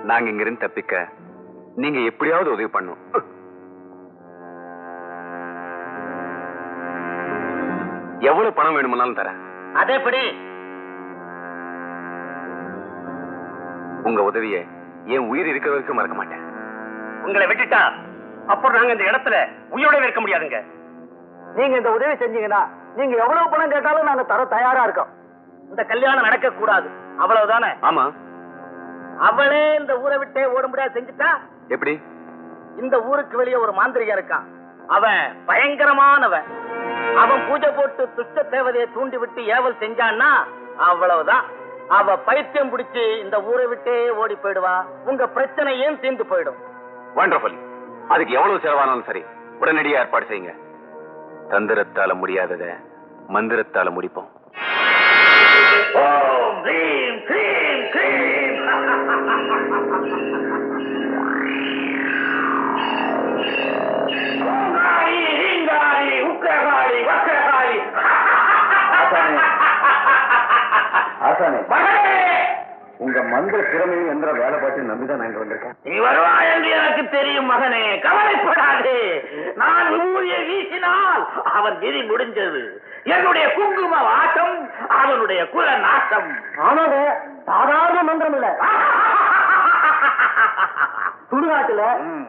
நாங்க இங்க இருந்து தப்பிக்க நீங்க எப்படியாவது உதவி பண்ணும். எவ்வளவு பணம் வேணும்னாலும் தரேன். அதேபடி உங்க உதவியை என் உயிர் இருக்கிற வரைக்கும் மறக்க மாட்டேன். உங்களை விட்டுட்டா அப்புறம் நாங்க இந்த இடத்துல உயிரோட இருக்க முடியாதுங்க. நீங்க இந்த உதவி செஞ்சீங்கன்னா நீங்க எவ்வளவு பணம் கேட்டாலும் நாங்க தர தயாரா இருக்கோம். இந்த கல்யாணம் நடக்க கூடாது, அவ்வளவுதானே? ஆமா. அவளே இந்த ஊரை விட்டே ஓடும்படியா செஞ்சுட்டா? எப்படி? இந்த ஊருக்கு வெளியே ஒரு மாந்திரிகன் இருக்கான். அவன் பயங்கரமானவன். அவன் பூஜை போட்டு துஷ்ட தேவதையை தூண்டி விட்டு ஏவல் செஞ்சான்னா அவ்வளவுதான். அவ பைத்தியம் பிடிச்சு இந்த ஊரை விட்டே ஓடி போயிடுவா. உங்க பிரச்சனையும் தீர்ந்து போயிடும். வண்டர்ஃபுல். அதுக்கு எவ்வளவு செலவானாலும் சரி, உடனடியாக ஏற்பாடு செய்யுங்க. தந்திரத்தால முடியாதத மந்திரத்தால முடிப்போம். ஓம் ஹ்ரீம் க்ரீம் க்ரீம். ஓங்காரி ஹீங்காரி உக்கிரகாரி வக்ரகாரி. ஆசானே, உங்க மந்திர திறமையும் என்ற வேலை பாட்டு நம்பிதான் நாங்க வந்திருக்கேன். நீ வருவாய் என்று எனக்கு தெரியும் மகனே, கவலைப்படாதே. நான் விபூதியை வீசினால் அவன் விதி முடிஞ்சது. என்னுடைய குங்கும வாசம் அவனுடைய குல நாசம். ஆமாங்க, சாதாரண மந்திரம் இல்ல. சுடுகாட்டுல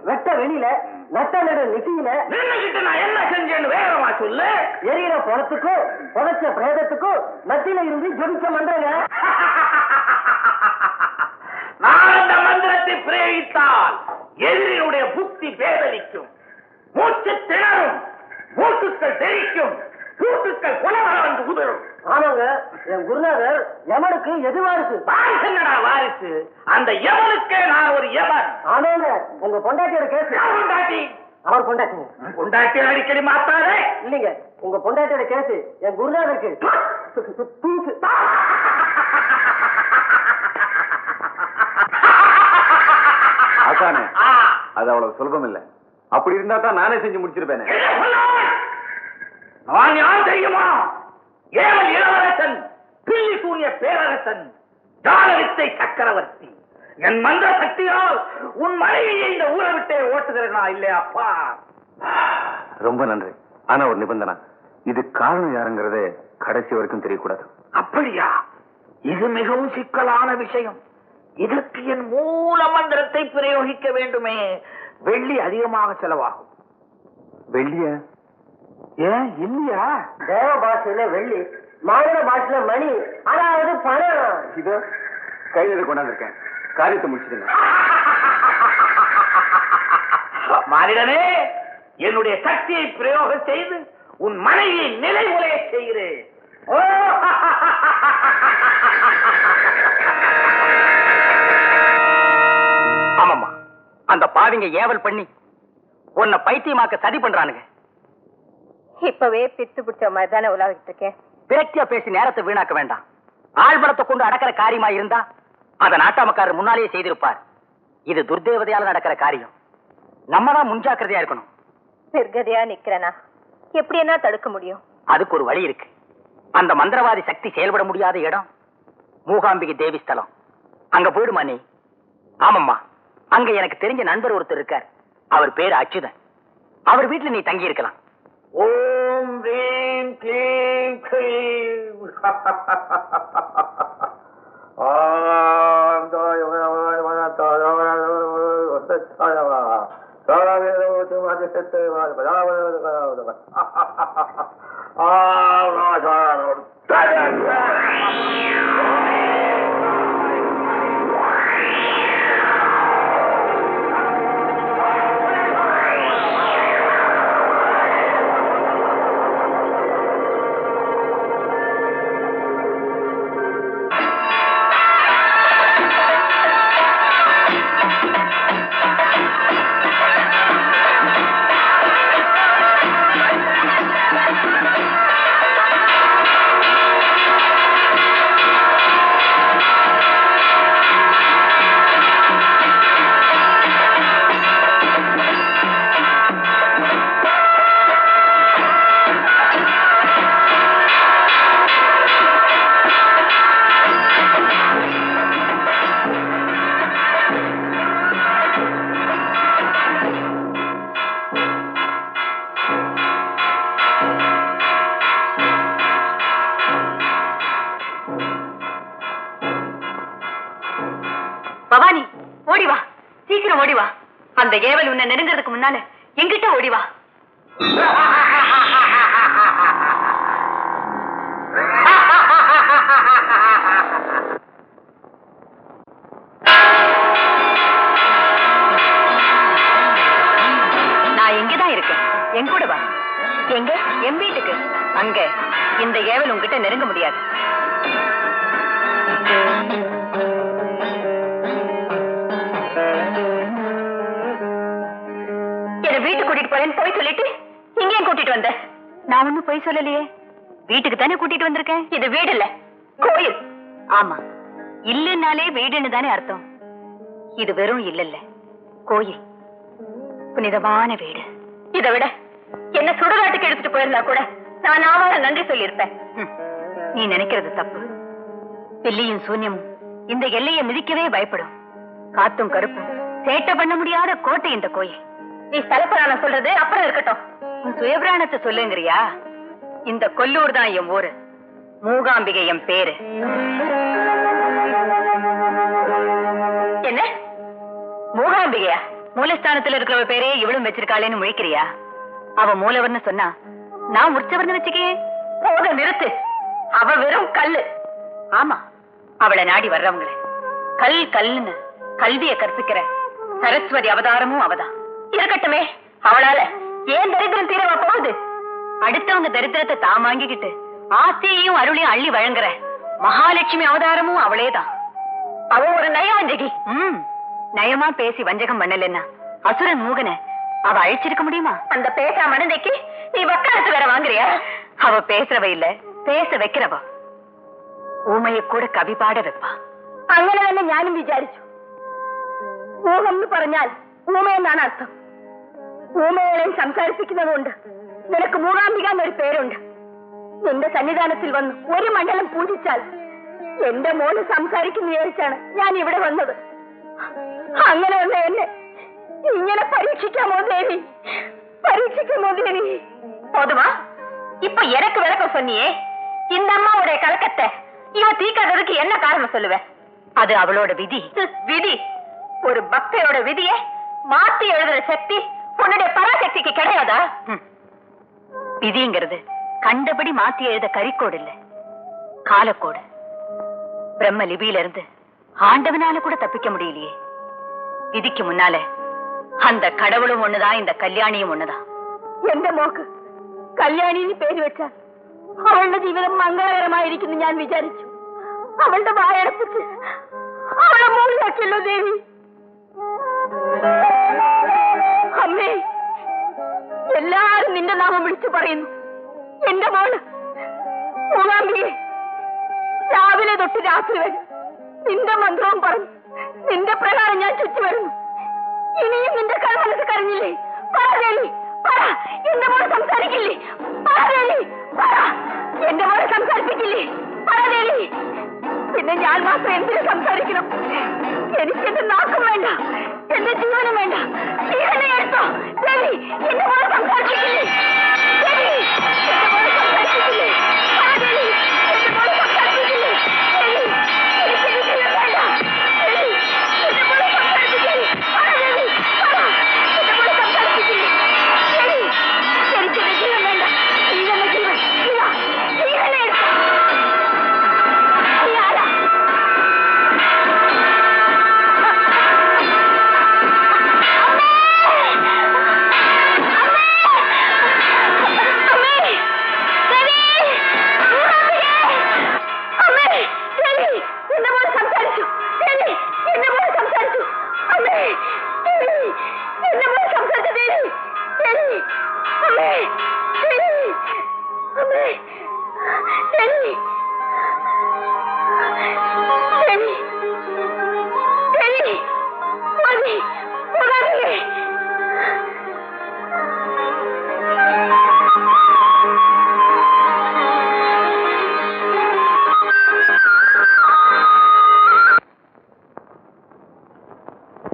வெட்ட வெளியில நட்ட நட நிசையில நின்னுகிட்டு நான் என்ன செஞ்சேன்னு வேகமா சொல்லு. எரியிற பணத்துக்கும் புதைச்ச பிரேதத்துக்கும் மத்தியில இருந்து ஜெபிச்ச மந்திரங்க. நான் அந்த மந்திரத்தை பிரயோகித்தால் எதிரியுடைய புத்தி பேதலிக்கும், மூச்சு திணறும், மூட்டுக்கள் தெரிக்கும், கூட்டுக்கள் குலவரம் உதரும். ஆமாங்க, என் குருநாதர் யமனுக்கு எதிர்வாரிசு. வாரிசு என்னடா வாரிசு? அந்த யமனுக்கே நான் ஒரு யமன். ஆமாங்க, உங்க பொண்டாட்டியோட கேஸ். பொண்டாட்டி அவர் பொண்டாட்டி. பொண்டாட்டி அடிக்கடி மாத்தாதே. இல்லைங்க, உங்க பொண்டாட்டியோட கேஸ் என் குருநாதருக்கு தூசு. ஆசானே, அது அவ்வளவு சுலபம் இல்ல. அப்படி இருந்தா தான் நானே செஞ்சு முடிச்சிருப்பேன். நான் யார் தெரியுமா? ஏவல் இளவரசன், பில்லி சூரிய பேரரசன், ஜாலவித்தை சக்கரவர்த்தி. என் மந்திர சக்தியால் உன் மனைவியை இந்த ஊரை விட்டே ஓட்டுகிறேனா இல்லையாப்பா? ரொம்ப நன்றி. ஆனா ஒரு நிபந்தனை, இது காரணம் யாருங்கிறதே கடைசி வரைக்கும் தெரியக்கூடாது. அப்படியா? இது மிகவும் சிக்கலான விஷயம். இதற்கு என் மூல மந்திரத்தை பிரயோகிக்க வேண்டுமே. வெள்ளி அதிகமாக செலவாகும். வெள்ளிய? ஏன் இல்லையா? தேவ பாஷையில வெள்ளி, மாநில பாஷையில மணி, அதாவது பணம். இதோ கையில கொண்டாந்துருக்கேன். காரியத்தை முடிச்சிடுங்க. மானிடனே, என்னுடைய சக்தியை பிரயோகம் செய்து உன் மனைவியை நிலைமுறைய செய்கிறேன். ஆமாமா, அந்த பாவிங்க ஏவல் பண்ணி உன்னை பைத்தியமாக்க சதி பண்றானுங்க. இப்பவே பித்து பிடிச்ச மாதிரி தானே உலாவிட்டு இருக்கேன். பேச்சியா பேசி நேரத்தை வீணாக்க வேண்டாம். ஆழ்பலத்தை கொண்டு அடக்கிற காரியமா இருந்தா அத நாட்டாமக்காரர் முன்னாலேயே செய்திருப்பார். இது துர்தேவதையால நடக்கிற காரியம். நம்ம தான் முன்ஜாக்கிரதையா இருக்கணும். நிர்கதியா நிக்கிறனா எப்படி என்ன தடுக்க முடியும்? அதுக்கு ஒரு வழி இருக்கு. அந்த மந்திரவாதி சக்தி செயல்பட முடியாத இடம் மூகாம்பிகை தேவி ஸ்தலம். அங்க போயிடுமா நீ? ஆமாம்மா, அங்க எனக்கு தெரிஞ்ச நண்பர் ஒருத்தர் இருக்கார். அவர் பேரு அச்சுதன். அவர் வீட்டுல நீ தங்கி இருக்கலாம். ஓம் ரீம் க்ளீம் க்ளீம். பவானி, ஓடி வா, சீக்கிரம் ஓடி வா. அந்த ஏவல் உன்னை நெருங்கிறதுக்கு முன்னால எங்கிட்ட ஓடி வா. நான் எங்கதான் இருக்கேன், என் கூட வா. எங்க? என் வீட்டுக்கு. அங்க இந்த ஏவல் உங்ககிட்ட நெருங்க முடியாது. என்ன வீட்டுக்கு கூட்டிட்டு போறேன்னு போய் சொல்லிட்டு இங்கேயும் கூட்டிட்டு வந்த. நான் ஒண்ணும் போய் சொல்லலையே, வீட்டுக்கு தானே கூட்டிட்டு வந்திருக்கேன். இது வீடு இல்ல, கோயில். ஆமா, இல்லன்னாலே வீடுன்னு தானே அர்த்தம். இது வெறும் இல்ல, கோயில், புனிதமான வீடு. இதை விட என்ன சுடுகாட்டுக்கு எடுத்துட்டு போயிருந்தா கூட நான் ஆவார நன்றி சொல்லியிருப்பேன். நீ நினைக்கிறது தப்பு. பில்லியும் சூன்யமும் இந்த எல்லையை மிதிக்கவே பயப்படும். காத்தும் கருப்பும் சேட்டை பண்ண முடியாத கோட்டை இந்த கோயில். நீ ஸ்தலப்புராணம் சொல்றது அப்புறம் இருக்கட்டும், உன் சுயபிராணத்தை சொல்லுங்கிறியா? இந்த கொல்லூர் தான் என் ஊரு, மூகாம்பிகை என் பேரு. என்ன மூகாம்பிகையா? மூலஸ்தானத்துல இருக்கிறவ பேரே இவளும் வச்சிருக்காளேன்னு முழிக்கிறியா? அவ மூலவர்னு சொன்னா நான் உற்சவர்னு வச்சுக்கே. போத நிறுத்து, அவ வெறும் கல்லு. ஆமா, அவளை நாடி வர்றவங்கள கல் கல்லுன்னு கல்விய கற்பிக்கிற சரஸ்வதி அவதாரமும் அவதான். இருக்கட்டுமே, அவளால ஏன் தரித்திரம் தீரவா போகுது? அடுத்தவங்க தரித்திரத்தை தான் வாங்கிக்கிட்டு ஆசையையும் அருளையும் அள்ளி வழங்குற மகாலட்சுமி அவதாரமும் அவளேதான். அவ ஒரு நயவஞ்சகி. நயமா பேசி வஞ்சகம் பண்ணலன்னா அசுரன் மூகனை அவ அழிச்சிருக்க முடியுமா? அந்த பேசா மனதைக்கு நீ வக்காலத்து வேற வாங்குறியா? அவ பேசுறவ இல்ல, பேச வைக்கிறவ. ஊமையை கூட കവി പാട വെപ്പാ. അങ്ങനെ തന്നെ ഞാനും വിചാരിച്ചു. ഊഹം എന്ന് പറഞ്ഞാൽ ഊമയെന്നാണ് അർത്ഥം. ഊമകളെ സംസാരിപ്പിക്കുന്നതുകൊണ്ട് നിനക്ക് മൂകാംബിക എന്നൊരു പേരുണ്ട്. നിന്റെ സന്നിധാനത്തിൽ വന്ന് ഒരു മണ്ഡലം പൂജിച്ചാൽ എന്റെ മോള് സംസാരിക്കുന്ന വിചാരിച്ചാണ് ഞാൻ ഇവിടെ വന്നത്. അങ്ങനെ വന്ന എന്നെ ഇങ്ങനെ പരീക്ഷിക്കാമോ ദേവി? பரீட்சிக்குமோ தேவி? போதுமா? இப்ப எனக்கு விளக்க சொன்னியே, இந்த அம்மாவுடைய கலக்கத்தை இவ தீக்காததுக்கு என்ன காரணம் சொல்லுவேன்? அது அவளோட விதி. விதி? ஒரு பக்தையோட விதியை மாத்தி எழுதுற சக்தி உன்னுடைய பராசக்திக்கு கிடையாதா? விதிங்கிறது கண்டபடி மாத்தி எழுத கரிக்கோடு இல்ல, காலக்கோடு. பிரம்ம லிபியில இருந்து ஆண்டவனால கூட தப்பிக்க முடியலையே. விதிக்கு முன்னால அந்த கடவுளும் ஒண்ணுதான், இந்த கல்யாணியும் ஒண்ணுதான். എന്റെ മോക്ക് കല്യാണിന്ന് പേര് വെച്ചാൽ അവളുടെ ജീവിതം മംഗളകരമായിരിക്കുന്നു ഞാൻ വിചാരിച്ചു. അവളുടെ വായടപ്പിച്ച് അവളെ മൂളിയാക്കിയല്ലോ ദേവി. അമ്മേ, എല്ലാരും നിന്റെ നാമം വിളിച്ചു പറയുന്നു. എന്റെ മോള് മൂകാംബികെ രാവിലെ തൊട്ട് രാത്രി വരെ നിന്റെ മന്ത്രവും പറഞ്ഞു നിന്റെ പ്രകാരം ഞാൻ ചുറ്റി വരുന്നു. ഇനിയും നിന്റെ കൽമനസ് കരഞ്ഞില്ലേ? പറ, എന്റെ മോളെ സംസാരിക്കില്ലേ? പറ, എന്റെ മോളെ സംസാരിപ്പിക്കില്ലേ? പറ. പിന്നെ ഞാൻ മാത്രം എന്തിനു സംസാരിക്കണം? എനിക്ക് എന്റെ നാക്കും വേണ്ട, എന്റെ ജീവനും വേണ്ട. ജീവനെ എടുത്തോ ദേവി, എന്റെ മോളെ സംസാരിപ്പിക്കില്ലേ? ദേവി, എന്റെ മോളെ സംസാരിപ്പിക്കില്ലേ? പറ ദേവി, എന്റെ മോളെ സംസാരിപ്പിക്കില്ലേ? ദേവി, എനിക്ക് ജീവൻ വേണ്ട. ദേവി, എന്റെ മോളെ സംസാരിപ്പിക്കില്ലേ? പറ ദേവി, പറ, എന്റെ മോളെ സംസാരിപ്പിക്കില്ലേ? ദേവി, എനിക്ക് ജീവൻ വേണ്ട. ജീവനെ ജീവൻ, ജീവനെ എടുത്തോ. നീ ആരാ?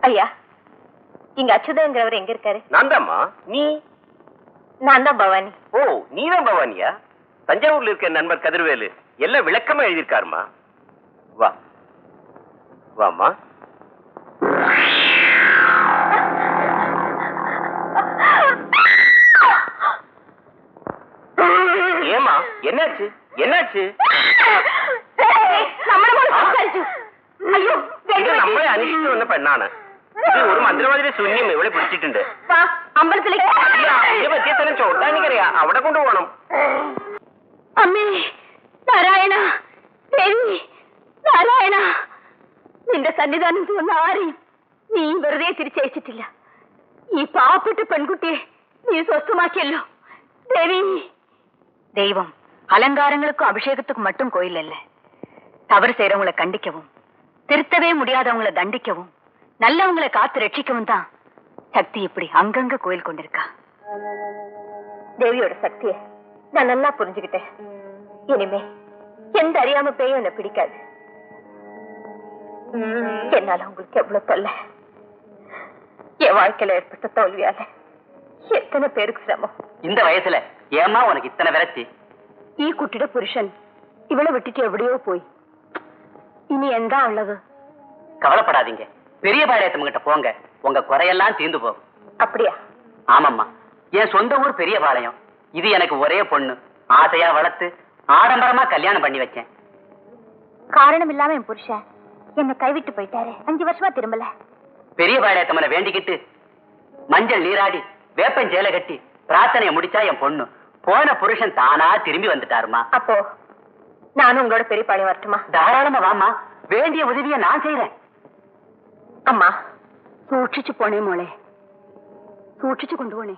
ஐயா, இங்க அச்சுதங்கிறவர் எங்க இருக்காரு? நான் தான்மா. நீ? நான் தான் பவானி. ஓ, நீதான் பவானியா? தஞ்சாவூர்ல இருக்க நண்பர் கதிர்வேலு எல்லாம் விளக்கமா எழுதியிருக்காருமா. வா வாமா. என்னாச்சு என்னாச்சு ஐயோ ഇത് നമ്മളെ അന്വേഷിച്ചു വന്ന പെണ്ണാണ് ഇത് ഒരു മന്ത്രവാദിയുടെ ശൂന്യം ഇവിടെ പിടിച്ചിട്ടുണ്ട് അമ്പലത്തിലേക്ക് ഇല്ല, ഇതിനെ പറ്റിയ സ്ഥലം ചോട്ടാനിക്കറിയാ അവിടെ കൊണ്ടുപോകണം അമ്മേ നാരായണ ദേവി നാരായണ നിന്റെ സന്നിധാനത്ത് വന്ന ആരെയും നീ വെറുതെ തിരിച്ചയച്ചിട്ടില്ല ഈ പാവപ്പെട്ട പെൺകുട്ടിയെ നീ സ്വസ്ഥമാക്കിയല്ലോ ദേവി தெய்வம் அலங்காரங்களுக்கும் அபிஷேகத்துக்கும் மட்டும் கோயில் இல்ல தவறு செய்யறவங்களை கண்டிக்கவும் திருத்தவே முடியாதவங்களை தண்டிக்கவும் நல்லவங்களை காத்து ரட்சிக்கவும் தான் சக்தி இப்படி அங்கங்க கோயில் கொண்டிருக்கா தேவியோட சக்திய நான் நல்லா புரிஞ்சுக்கிட்டேன் இனிமே எந்த அறியாம பேயும் என்ன பிடிக்காது என்னால உங்களுக்கு எவ்வளவு தொல்லை என் வாழ்க்கையில ஏற்பட்ட தோல்வியால எத்தனை பேருக்கு சிரமம் இந்த வயசுல ஏமா உனக்கு இத்தனை விரக்தி ഈ കുട്ടിയുടെ പുരുഷൻ ഇവളെ വിട്ടിട്ട് എവിടെയോ പോയി ഇനി എന്താ ഉള്ളത് கவலைப்படாதீங்க பெரிய பாளையத்தம் கிட்ட போங்க உங்க குறையெல்லாம் தீர்ந்து போகும் அப்படியா ஆமாம்மா என் சொந்த ஊர் பெரிய பாளையம் இது எனக்கு ஒரே பொண்ணு ஆசையா வளர்த்து ஆடம்பரமா கல்யாணம் பண்ணி வச்சேன் காரணம் இல்லாம என் புருஷன் என்ன கைவிட்டு போயிட்டாரு 5 வருஷமா திரும்பல பெரிய பாளையத்தம்மனை வேண்டிக்கிட்டு மஞ்சள் நீராடி வேப்பன் சேலை கட்டி பிரார்த்தனையை முடிச்சா என் பொண்ணு போன புருஷன் தானா திரும்பி வந்துட்டாருமா அப்போ நானும் உங்களோட பெரிய பாளையம் வரட்டுமா தாராளமா வாமா வேண்டிய உதவியை நான் செய்யறேன் அம்மா சூட்சிச்சு போனே மோளே சூட்சிச்சு கொண்டு போனே